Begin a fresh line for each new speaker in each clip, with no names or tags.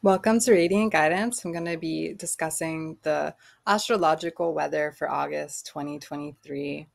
Welcome to Radiant Guidance. I'm going to be discussing the astrological weather for August 2023.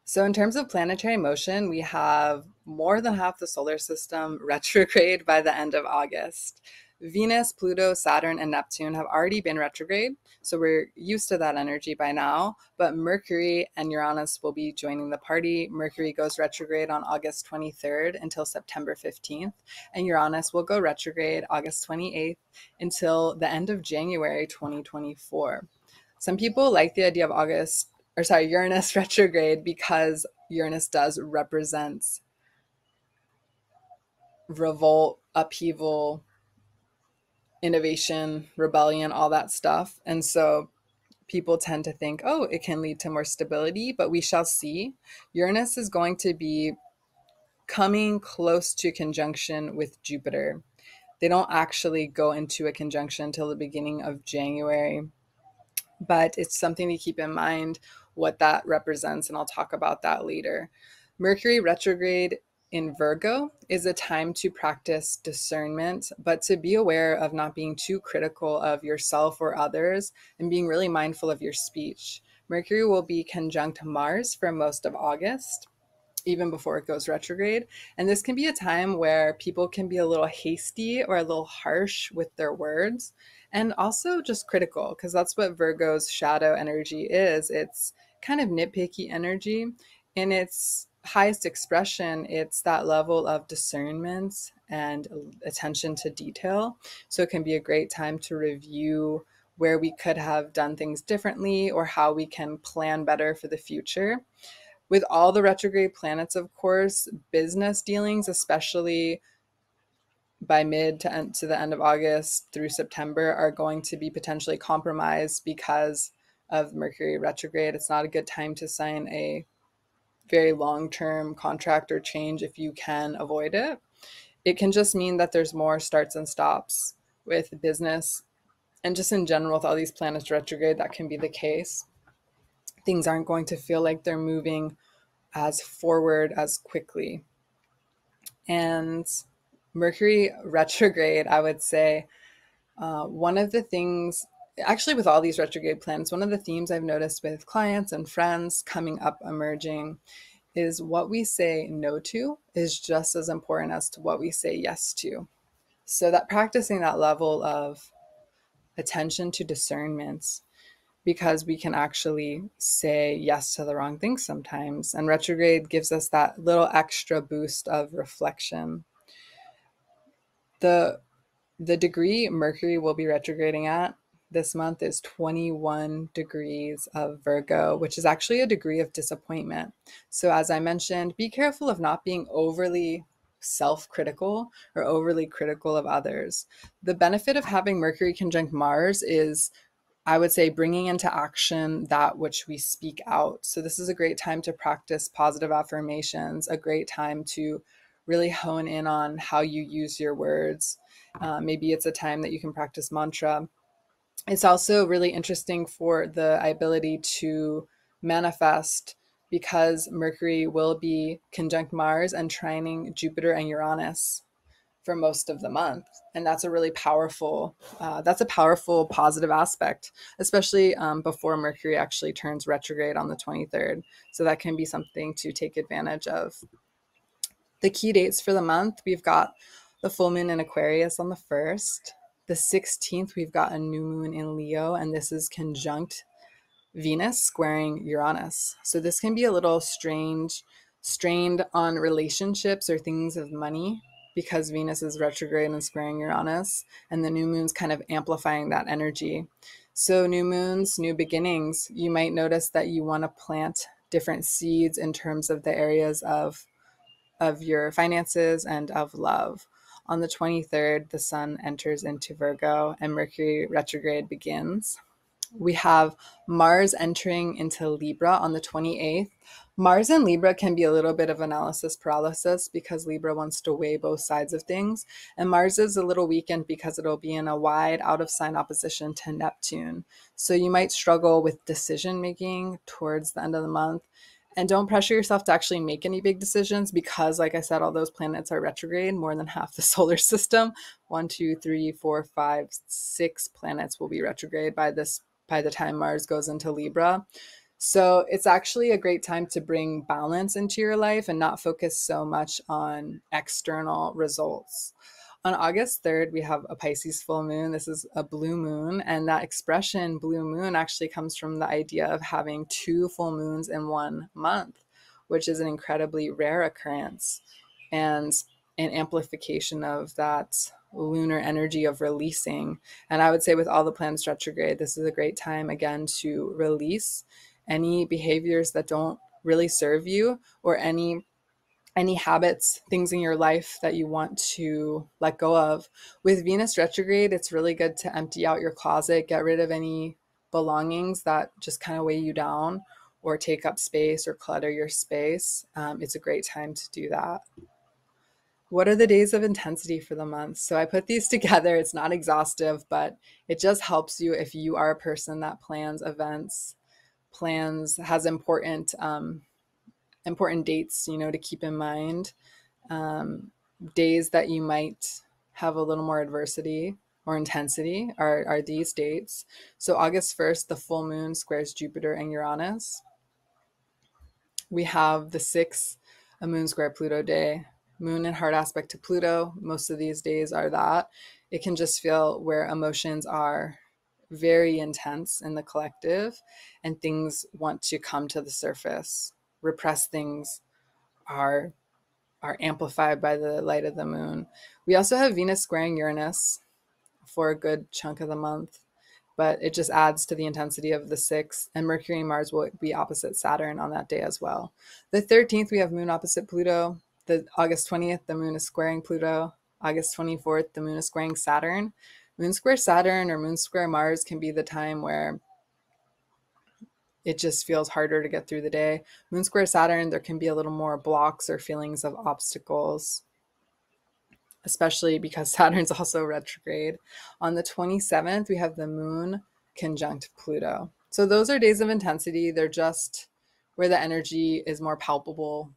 So, in terms of planetary motion, we have more than half the solar system retrograde by the end of August. Venus, Pluto, Saturn, and Neptune have already been retrograde, so we're used to that energy by now. But Mercury and Uranus will be joining the party. Mercury goes retrograde on August 23rd until September 15th, and Uranus will go retrograde August 28th until the end of January 2024. Some people like the idea of Uranus retrograde because Uranus does represent revolt, upheaval, innovation, rebellion, all that stuff. And so people tend to think, oh, it can lead to more stability, but we shall see. Uranus is going to be coming close to conjunction with Jupiter. They don't actually go into a conjunction until the beginning of January, but it's something to keep in mind what that represents, and I'll talk about that later. Mercury retrograde in Virgo is a time to practice discernment, but to be aware of not being too critical of yourself or others and being really mindful of your speech. Mercury will be conjunct Mars for most of August, even before it goes retrograde. And this can be a time where people can be a little hasty or a little harsh with their words, and also just critical, because that's what Virgo's shadow energy is. It's kind of nitpicky energy. In its highest expression, it's that level of discernment and attention to detail. So it can be a great time to review where we could have done things differently or how we can plan better for the future. With all the retrograde planets, of course, business dealings, especially by mid to the end of August through September, are going to be potentially compromised because of Mercury retrograde. It's not a good time to sign a very long-term contract or change if you can avoid it. It can just mean that there's more starts and stops with business, and just in general with all these planets retrograde, that can be the case. Things aren't going to feel like they're moving as forward as quickly. And Mercury retrograde, I would say, one of the things, actually, with all these retrograde planets, one of the themes I've noticed with clients and friends coming up emerging is what we say no to is just as important as to what we say yes to. So that practicing that level of attention to discernment, because we can actually say yes to the wrong things sometimes. And retrograde gives us that little extra boost of reflection. The degree Mercury will be retrograding at this month is 21 degrees of Virgo, which is actually a degree of disappointment. So as I mentioned, be careful of not being overly self-critical or overly critical of others. The benefit of having Mercury conjunct Mars is, I would say, bringing into action that which we speak out. So this is a great time to practice positive affirmations, a great time to really hone in on how you use your words. Maybe it's a time that you can practice mantra. It's also really interesting for the ability to manifest, because Mercury will be conjunct Mars and trining Jupiter and Uranus for most of the month, and that's a really powerful positive aspect, especially before Mercury actually turns retrograde on the 23rd. So that can be something to take advantage of. The key dates for the month: we've got the full moon in Aquarius on the 1st. The 16th, we've got a new moon in Leo, and this is conjunct Venus squaring Uranus. So this can be a little strained on relationships or things of money, because Venus is retrograde and squaring Uranus, and the new moon's kind of amplifying that energy. So new moons, new beginnings. You might notice that you want to plant different seeds in terms of the areas of your finances and of love. On the 23rd, the sun enters into Virgo and Mercury retrograde begins. We have Mars entering into Libra on the 28th. Mars and Libra can be a little bit of analysis paralysis, because Libra wants to weigh both sides of things. And Mars is a little weakened because it'll be in a wide out of sign opposition to Neptune. So you might struggle with decision making towards the end of the month. And don't pressure yourself to actually make any big decisions because, like I said, all those planets are retrograde. More than half the solar system, 1, 2, 3, 4, 5, 6 planets will be retrograde by the time Mars goes into Libra. So it's actually a great time to bring balance into your life and not focus so much on external results. On August 3rd, we have a Pisces full moon. This is a blue moon. And that expression, blue moon, actually comes from the idea of having 2 full moons in 1 month, which is an incredibly rare occurrence and an amplification of that lunar energy of releasing. And I would say with all the planets retrograde, this is a great time again to release any behaviors that don't really serve you, or any habits, things in your life that you want to let go of. With Venus retrograde, it's really good to empty out your closet, get rid of any belongings that just kind of weigh you down or take up space or clutter your space. It's a great time to do that. What are the days of intensity for the month? So I put these together. It's not exhaustive, but it just helps you if you are a person that plans events, has important dates, to keep in mind. Days that you might have a little more adversity or intensity are these dates. So August 1st, the full moon squares Jupiter and Uranus. We have the 6th, a moon square Pluto day. Moon in hard aspect to Pluto. Most of these days are that. It can just feel where emotions are very intense in the collective and things want to come to the surface. Repressed things are amplified by the light of the moon. We also have Venus squaring Uranus for a good chunk of the month, but it just adds to the intensity of the 6th, and Mercury and Mars will be opposite Saturn on that day as well. The 13th, we have moon opposite Pluto. The August 20th, the moon is squaring Pluto. August 24th, the moon is squaring Saturn. Moon square Saturn or moon square Mars can be the time where it just feels harder to get through the day. Moon square Saturn, there can be a little more blocks or feelings of obstacles, especially because Saturn's also retrograde. On the 27th, we have the moon conjunct Pluto. So those are days of intensity. They're just where the energy is more palpable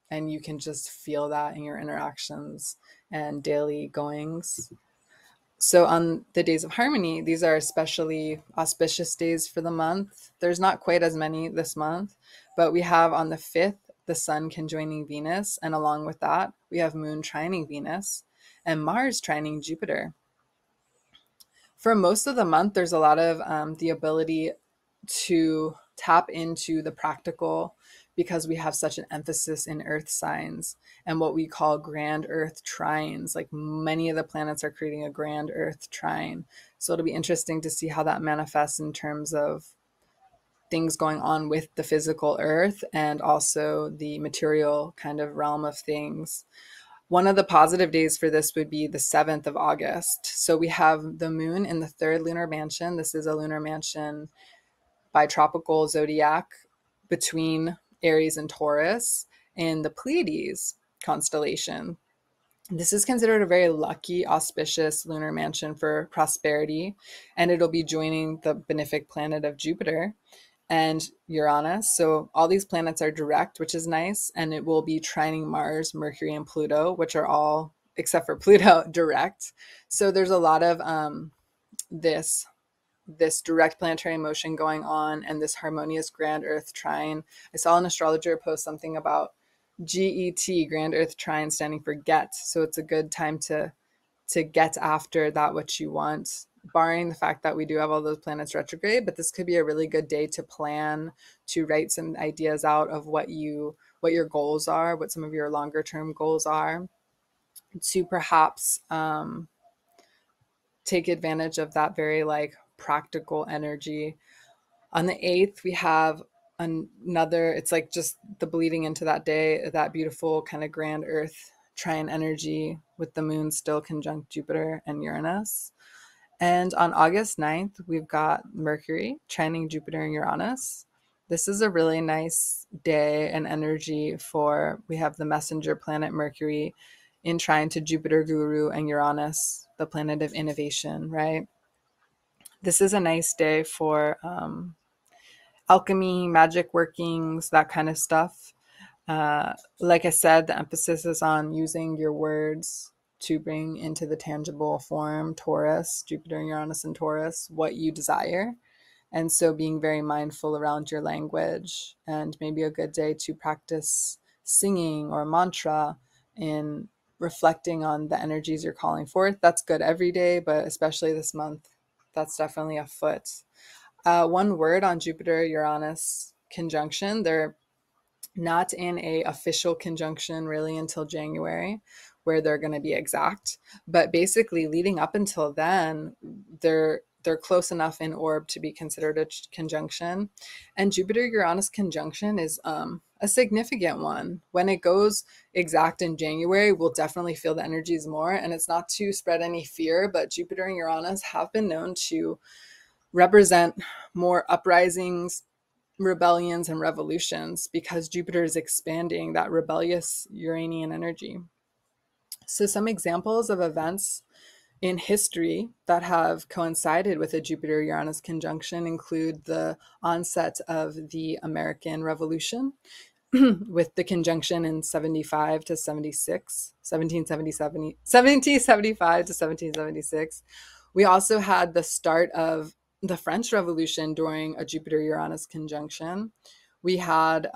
and you can just feel that in your interactions and daily goings. So on the days of harmony, these are especially auspicious days for the month. There's not quite as many this month, but we have on the 5th, the sun conjoining Venus. And along with that, we have moon trining Venus and Mars trining Jupiter. For most of the month, there's a lot of the ability to tap into the practical because we have such an emphasis in earth signs and what we call grand earth trines. Like many of the planets are creating a grand earth trine. So it'll be interesting to see how that manifests in terms of things going on with the physical earth and also the material kind of realm of things. One of the positive days for this would be the 7th of August. So we have the moon in the 3rd lunar mansion. This is a lunar mansion by tropical zodiac between Aries and Taurus in the Pleiades constellation. This is considered a very lucky, auspicious lunar mansion for prosperity, and it'll be joining the benefic planet of Jupiter and Uranus. So all these planets are direct, which is nice, and it will be trining Mars, Mercury, and Pluto, which are all, except for Pluto, direct. So there's a lot of this direct planetary motion going on and this harmonious grand earth trine. I saw an astrologer post something about GET, grand earth trine, standing for get. So it's a good time to get after that which you want, barring the fact that we do have all those planets retrograde. But this could be a really good day to plan, to write some ideas out of what your goals are, what some of your longer term goals are, to perhaps take advantage of that very practical energy. On the 8th, we have another, it's like just the bleeding into that day, that beautiful kind of grand earth trine energy with the moon still conjunct Jupiter and Uranus. And on August 9th, we've got Mercury trining Jupiter and Uranus. This is a really nice day and energy we have the messenger planet Mercury in trine to Jupiter, Guru, and Uranus, the planet of innovation, right? This is a nice day for alchemy, magic workings, that kind of stuff. Like I said, the emphasis is on using your words to bring into the tangible form, Taurus, Jupiter, Uranus, and Taurus, what you desire. And so being very mindful around your language, and maybe a good day to practice singing or mantra in reflecting on the energies you're calling forth. That's good every day, but especially this month, that's definitely a foot. One word on Jupiter Uranus conjunction, they're not in a official conjunction really until January, where they're going to be exact, but basically leading up until then, they're close enough in orb to be considered a conjunction. And Jupiter Uranus conjunction is a significant one. When it goes exact in January, we'll definitely feel the energies more. And it's not to spread any fear, but Jupiter and Uranus have been known to represent more uprisings, rebellions, and revolutions, because Jupiter is expanding that rebellious Uranian energy. So some examples of events in history that have coincided with a Jupiter-Uranus conjunction include the onset of the American Revolution with the conjunction in 75 to 76, 1775 to 1776. We also had the start of the French Revolution during a Jupiter-Uranus conjunction. We had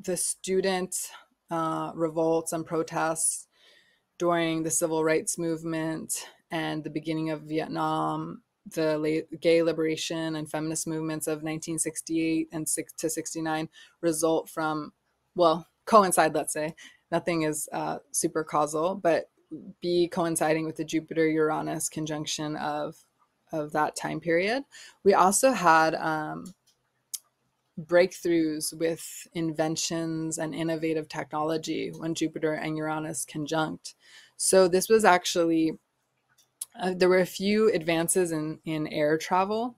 the student revolts and protests during the civil rights movement and the beginning of Vietnam, the gay liberation and feminist movements of 1968 and 69 result from, well, coincide, let's say. Nothing is super causal, but be coinciding with the Jupiter-Uranus conjunction of that time period. We also had breakthroughs with inventions and innovative technology when Jupiter and Uranus conjunct. So this was actually, there were a few advances in air travel,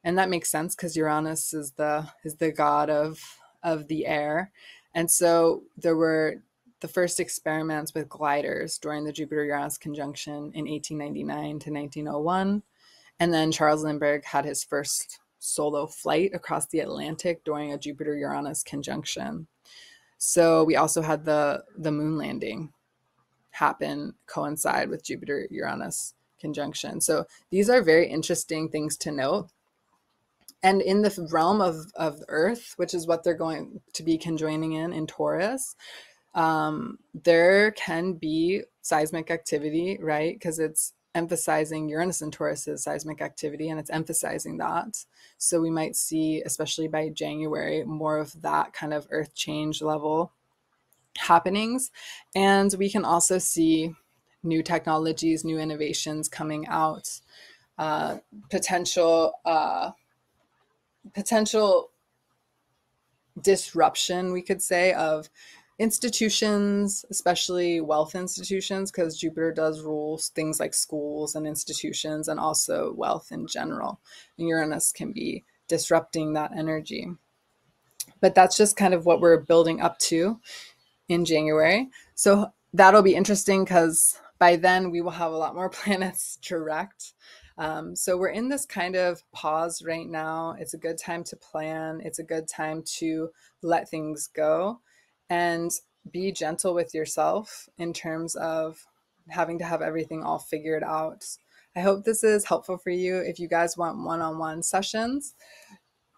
and that makes sense because Uranus is the god of the air. And so there were the first experiments with gliders during the Jupiter-Uranus conjunction in 1899 to 1901. And then Charles Lindbergh had his first solo flight across the Atlantic during a Jupiter-Uranus conjunction. So we also had the moon landing coincide with Jupiter-Uranus conjunction. So these are very interesting things to note. And in the realm of Earth, which is what they're going to be conjoining in Taurus, there can be seismic activity, right? Because it's emphasizing Uranus and Taurus's seismic activity, and it's emphasizing that. So we might see, especially by January, more of that kind of earth change level happenings. And we can also see new technologies, new innovations coming out, potential disruption, we could say, of institutions, especially wealth institutions, because Jupiter does rule things like schools and institutions and also wealth in general. And Uranus can be disrupting that energy. But that's just kind of what we're building up to in January. So that'll be interesting because by then we will have a lot more planets direct. So we're in this kind of pause right now. It's a good time to plan. It's a good time to let things go and be gentle with yourself in terms of having to have everything all figured out. I hope this is helpful for you. If you guys want one-on-one sessions,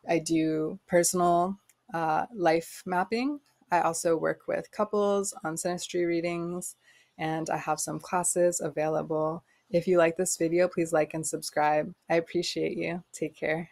I do personal life mapping. I also work with couples on synastry readings, and I have some classes available. If you like this video, please like and subscribe. I appreciate you. Take care.